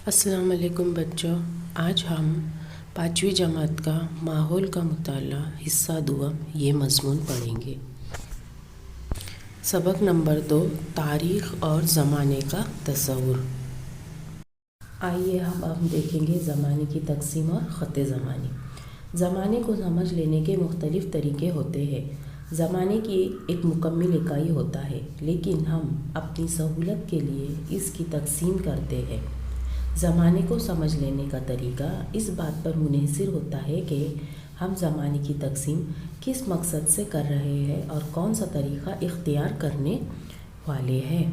السلام علیکم بچوں، آج ہم 5ویں جماعت کا ماحول کا مطالعہ حصہ دوم یہ مضمون پڑھیں گے۔ سبق نمبر 2، تاریخ اور زمانے کا تصور۔ آئیے ہم دیکھیں گے زمانے کی تقسیم اور خط زمانی۔ زمانے کو سمجھ لینے کے مختلف طریقے ہوتے ہیں۔ زمانے کی ایک مکمل اکائی ہوتا ہے، لیکن ہم اپنی سہولت کے لیے اس کی تقسیم کرتے ہیں۔ زمانے کو سمجھ لینے کا طریقہ اس بات پر منحصر ہوتا ہے کہ ہم زمانے کی تقسیم کس مقصد سے کر رہے ہیں اور کون سا طریقہ اختیار کرنے والے ہیں۔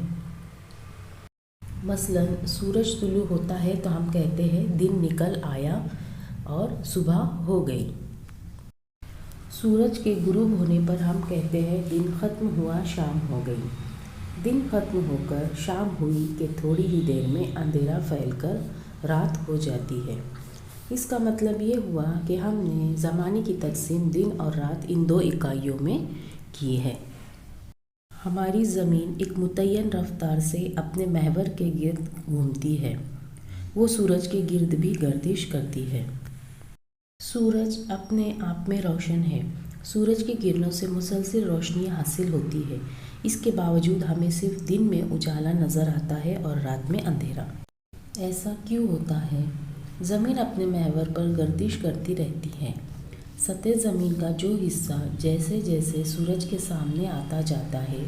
مثلاً سورج طلوع ہوتا ہے تو ہم کہتے ہیں دن نکل آیا اور صبح ہو گئی۔ سورج کے غروب ہونے پر ہم کہتے ہیں دن ختم ہوا، شام ہو گئی۔ دن ختم ہو کر شام ہوئی کہ تھوڑی ہی دیر میں اندھیرا پھیل کر رات ہو جاتی ہے۔ اس کا مطلب یہ ہوا کہ ہم نے زمانے کی تقسیم دن اور رات ان دو اکائیوں میں کی ہے۔ ہماری زمین ایک متعین رفتار سے اپنے محور کے گرد گھومتی ہے۔ وہ سورج کے گرد بھی گردش کرتی ہے۔ سورج اپنے آپ میں روشن ہے۔ سورج کی کرنوں سے مسلسل روشنی حاصل ہوتی ہے۔ اس کے باوجود ہمیں صرف دن میں اجالا نظر آتا ہے اور رات میں اندھیرا۔ ایسا کیوں ہوتا ہے؟ زمین اپنے محور پر گردش کرتی رہتی ہے۔ سطح زمین کا جو حصہ جیسے جیسے سورج کے سامنے آتا جاتا ہے،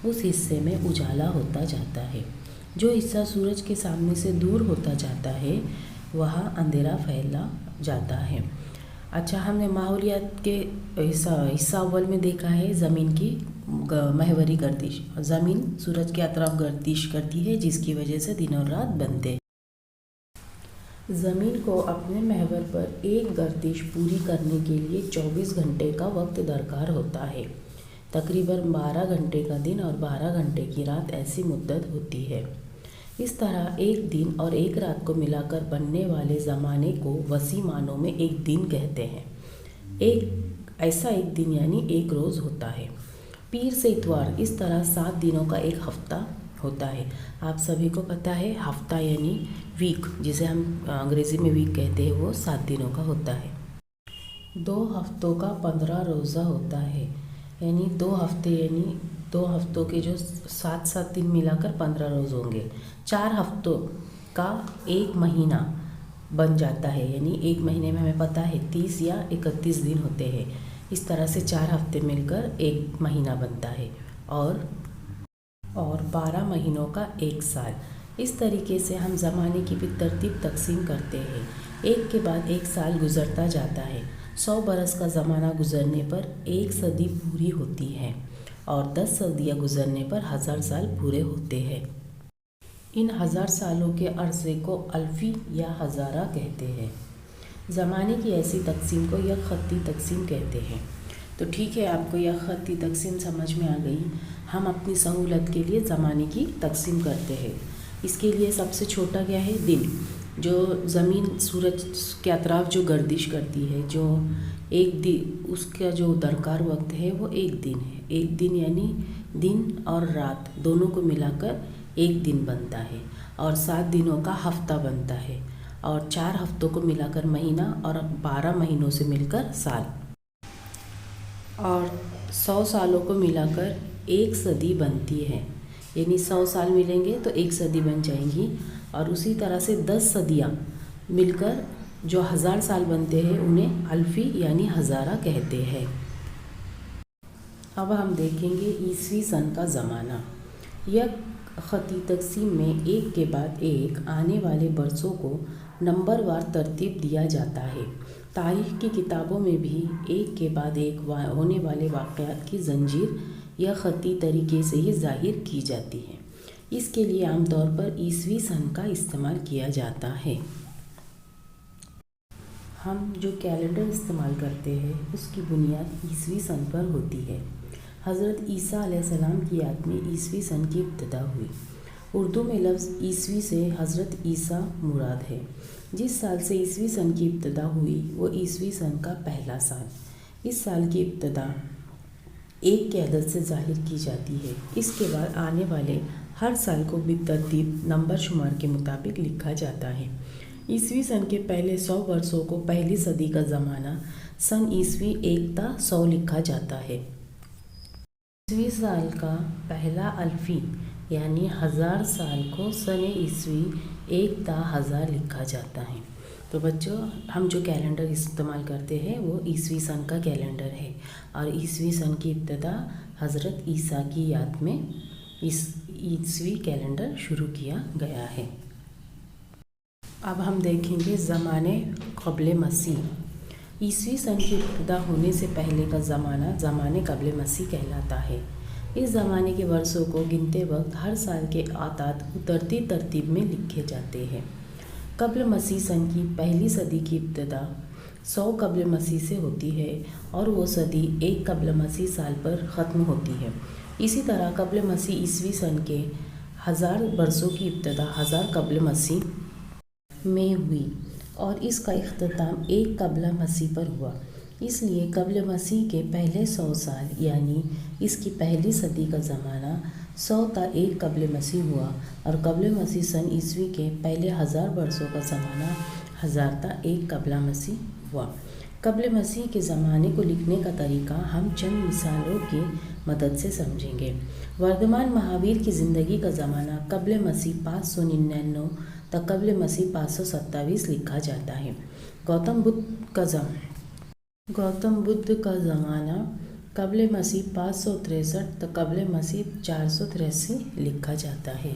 اس حصے میں اجالا ہوتا جاتا ہے۔ جو حصہ سورج کے سامنے سے دور ہوتا جاتا ہے، وہاں اندھیرا پھیلا جاتا ہے۔ اچھا، ہم نے ماحولیات کے حصہ اول میں دیکھا ہے زمین کی محوری گردش۔ زمین سورج کے اطراف گردش کرتی ہے، جس کی وجہ سے دن اور رات بنتے ہیں۔ زمین کو اپنے محور پر ایک گردش پوری کرنے کے لیے 24 گھنٹے کا وقت درکار ہوتا ہے۔ تقریباً 12 گھنٹے کا دن اور 12 گھنٹے کی رات ایسی مدت ہوتی ہے۔ اس طرح ایک دن اور ایک رات کو ملا کر بننے والے زمانے کو وسیع معنوں میں ایک دن کہتے ہیں۔ ایک دن یعنی ایک روز ہوتا ہے۔ پیر سے اتوار، اس طرح 7 دنوں کا ایک ہفتہ ہوتا ہے۔ آپ سبھی کو پتہ ہے ہفتہ یعنی ویک، جسے ہم انگریزی میں ویک کہتے ہیں، وہ 7 دنوں کا ہوتا ہے۔ 2 ہفتوں کا 15 روزہ ہوتا ہے، یعنی 2 ہفتے یعنی 2 ہفتوں کے جو 7 دن ملا کر 15 روز ہوں گے۔ 4 ہفتوں کا ایک مہینہ بن جاتا ہے، یعنی ایک مہینے میں ہمیں پتہ ہے 30 یا 31 دن ہوتے ہیں۔ اس طرح سے 4 ہفتے مل کر ایک مہینہ بنتا ہے اور 12 مہینوں کا ایک سال۔ اس طریقے سے ہم زمانے کی بھی ترتیب تقسیم کرتے ہیں۔ ایک کے بعد ایک سال گزرتا جاتا ہے۔ 100 برس کا زمانہ گزرنے پر 1 صدی پوری ہوتی ہے اور 10 صدیاں گزرنے پر 1000 سال پورے ہوتے ہیں۔ ان 1000 سالوں کے عرصے کو الفی یا ہزارہ کہتے ہیں۔ زمانے کی ایسی تقسیم کو یک خطی تقسیم کہتے ہیں۔ تو ٹھیک ہے، آپ کو یک خطی تقسیم سمجھ میں آ گئی۔ ہم اپنی سہولت کے لیے زمانے کی تقسیم کرتے ہیں۔ اس کے لیے سب سے چھوٹا کیا ہے؟ دن۔ جو زمین سورج کے اطراف جو گردش کرتی ہے، جو ایک دن، اس کا جو درکار وقت ہے وہ ایک دن ہے۔ ایک دن یعنی دن اور رات دونوں کو ملا کر ایک دن بنتا ہے اور 7 دنوں کا ہفتہ بنتا ہے اور 4 ہفتوں کو ملا کر مہینہ اور 12 مہینوں سے مل کر سال اور 100 سالوں کو ملا کر ایک صدی بنتی ہے، یعنی 100 سال ملیں گے تو ایک صدی بن جائیں گی اور اسی طرح سے 10 صدیاں مل کر جو 1000 سال بنتے ہیں انہیں الفی یعنی ہزارہ کہتے ہیں۔ اب ہم دیکھیں گے عیسوی سن کا زمانہ۔ یک خطی تقسیم میں ایک کے بعد ایک آنے والے برسوں کو نمبر وار ترتیب دیا جاتا ہے۔ تاریخ کی کتابوں میں بھی ایک کے بعد ایک ہونے والے واقعات کی زنجیر یک خطی طریقے سے ہی ظاہر کی جاتی ہے۔ اس کے لیے عام طور پر عیسوی سن کا استعمال کیا جاتا ہے۔ ہم جو کیلنڈر استعمال کرتے ہیں اس کی بنیاد عیسوی سن پر ہوتی ہے۔ حضرت عیسیٰ علیہ السلام کی یاد میں عیسوی سن کی ابتدا ہوئی۔ اردو میں لفظ عیسوی سے حضرت عیسیٰ مراد ہے۔ جس سال سے عیسوی سن کی ابتدا ہوئی وہ عیسوی سن کا پہلا سال۔ اس سال کی ابتدا 1 کے عدد سے ظاہر کی جاتی ہے۔ اس کے بعد آنے والے ہر سال کو بالترتیب نمبر شمار کے مطابق لکھا جاتا ہے۔ عیسوی سن کے پہلے 100 برسوں کو پہلی صدی کا زمانہ سن عیسوی 1 تا 100 لکھا جاتا ہے۔ عیسوی سال کا پہلا الفی یعنی 1000 سال کو سن عیسوی 1 تا 1000 لکھا جاتا ہے۔ تو بچوں، ہم جو کیلنڈر استعمال کرتے ہیں وہ عیسوی سن کا کیلنڈر ہے، اور عیسوی سن کی ابتدا حضرت عیسیٰ کی یاد میں عیسوی کیلنڈر شروع کیا گیا ہے۔ اب ہم دیکھیں گے زمانے قبل مسیح۔ عیسوی سن کی ابتدا ہونے سے پہلے کا زمانہ زمانے قبل مسیح کہلاتا ہے۔ اس زمانے کے برسوں کو گنتے وقت ہر سال کے اعداد اترتی ترتیب میں لکھے جاتے ہیں۔ قبل مسیح سن کی پہلی صدی کی ابتدا 100 قبل مسیح سے ہوتی ہے اور وہ صدی 1 قبل مسیح سال پر ختم ہوتی ہے۔ اسی طرح قبل مسیح عیسوی سن کے 1000 برسوں کی ابتدا 1000 قبل مسیح میں ہوئی اور اس کا اختتام 1 قبل مسیح پر ہوا۔ اس لیے قبل مسیح کے پہلے 100 سال یعنی اس کی پہلی صدی کا زمانہ 100 تا 1 قبل مسیح ہوا، اور قبل مسیح سن عیسوی کے پہلے 1000 برسوں کا زمانہ 1000 تا 1 قبل مسیح ہوا۔ قبل مسیح کے زمانے کو لکھنے کا طریقہ ہم چند مثالوں کی مدد سے سمجھیں گے۔ وردمان مہاویر کی زندگی کا زمانہ قبل مسیح 599 تا قبل مسیح 527 لکھا جاتا ہے۔ گوتم بدھ کا زمانہ قبل مسیح 563 تا قبل مسیح 483 لکھا جاتا ہے۔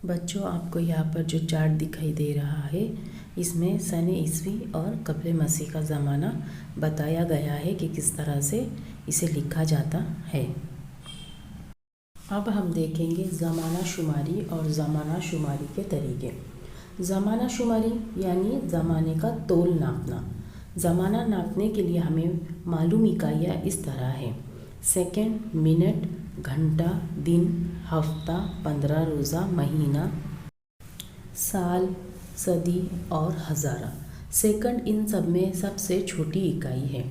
بچوں، آپ کو یہاں پر جو چارٹ دکھائی دے رہا ہے اس میں سن عیسوی اور قبل مسیح کا زمانہ بتایا گیا ہے کہ کس طرح سے اسے لکھا جاتا ہے۔ اب ہم دیکھیں گے زمانہ شماری اور زمانہ شماری کے طریقے۔ زمانہ شماری یعنی زمانے کا تول ناپنا۔ زمانہ ناپنے کے لیے ہمیں معلوم اکائیاں اس طرح ہیں: سیکنڈ، منٹ، گھنٹہ، دن، ہفتہ، 15 روزہ، مہینہ، سال، صدی اور ہزارہ۔ سیکنڈ ان سب میں سب سے چھوٹی اکائی ہے۔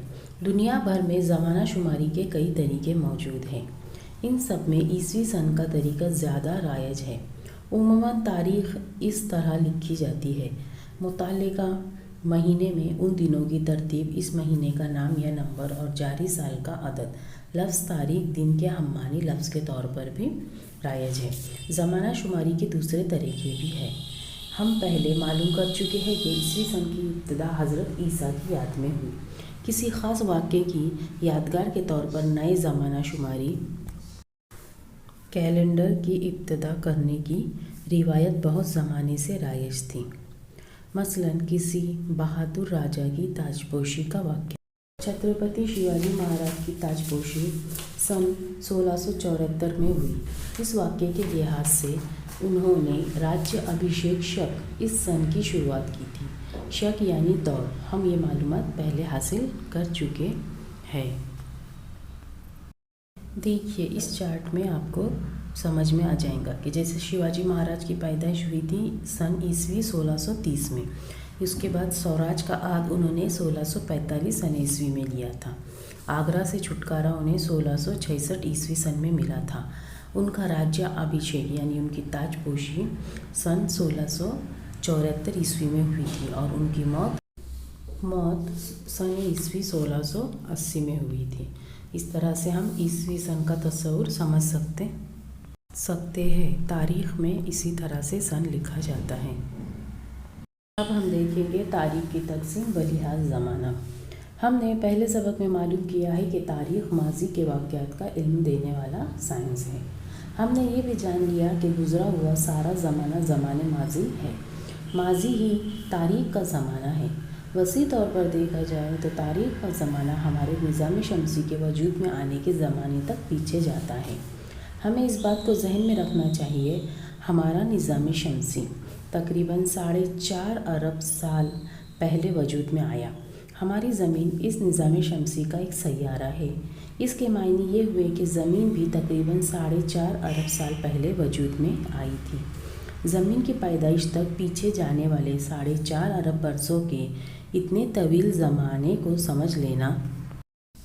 دنیا بھر میں زمانہ شماری کے کئی طریقے موجود ہیں۔ ان سب میں عیسوی سن کا طریقہ زیادہ رائج ہے۔ عموماً تاریخ اس طرح لکھی جاتی ہے: متعلقہ مہینے میں ان دنوں کی ترتیب، اس مہینے کا نام یا نمبر اور جاری سال کا عدد۔ لفظ تاریخ دن کے ہم معنی لفظ کے طور پر بھی رائج ہے۔ زمانہ شماری کے دوسرے طریقے بھی ہیں۔ ہم پہلے معلوم کر چکے ہیں کہ عیسوی سن کی ابتدا حضرت عیسیٰ کی یاد میں ہوئی۔ کسی خاص واقعے کی یادگار کے طور پر نئے زمانہ شماری کیلنڈر کی ابتدا کرنے کی روایت بہت زمانے سے رائج تھی۔ مثلاً کسی بہادر راجا کی تاجپوشی کا واقعہ۔ چھترپتی شیواجی مہاراج کی تاجپوشی سن 1674 میں ہوئی۔ اس واقعے کے لحاظ سے انہوں نے راجیہ ابھیشیک شک اس سن کی شروعات کی تھی۔ شک یعنی دور، ہم یہ معلومات پہلے حاصل کر چکے ہیں۔ دیکھیے اس چارٹ میں آپ کو سمجھ میں آ جائے گا کہ جیسے شیواجی مہاراج کی پیدائش ہوئی تھی سن عیسوی 1630 میں۔ اس کے بعد سوراج کا عہد انہوں نے 1645 سن عیسوی میں لیا تھا۔ آگرہ سے چھٹکارا انہیں 1666 عیسوی سن میں ملا تھا۔ ان کا راجیہ ابھیشیک یعنی ان کی تاج پوشی سن 1674 عیسوی میں ہوئی تھی، اور ان کی موت سن عیسوی 1680 میں ہوئی تھی۔ اس طرح سے ہم عیسوی سن کا تصور سمجھ سکتے ہیں۔ تاریخ میں اسی طرح سے سن لکھا جاتا ہے۔ اب ہم دیکھیں گے تاریخ کی تقسیم بلحاظ زمانہ۔ ہم نے پہلے سبق میں معلوم کیا ہے کہ تاریخ ماضی کے واقعات کا علم دینے والا سائنس ہے۔ ہم نے یہ بھی جان لیا کہ گزرا ہوا سارا زمانہ زمان ماضی ہے۔ ماضی ہی تاریخ کا زمانہ ہے۔ وسیع طور پر دیکھا جائے تو تاریخ کا زمانہ ہمارے نظام شمسی کے وجود میں آنے کے زمانے تک پیچھے جاتا ہے۔ ہمیں اس بات کو ذہن میں رکھنا چاہیے، ہمارا نظام شمسی تقریباً 4.5 ارب سال پہلے وجود میں آیا۔ ہماری زمین اس نظام شمسی کا ایک سیارہ ہے۔ اس کے معنی یہ ہوئے کہ زمین بھی تقریباً 4.5 ارب سال پہلے وجود میں آئی تھی۔ زمین کی پیدائش تک پیچھے جانے والے 4.5 ارب برسوں کے اتنے طویل زمانے کو سمجھ لینا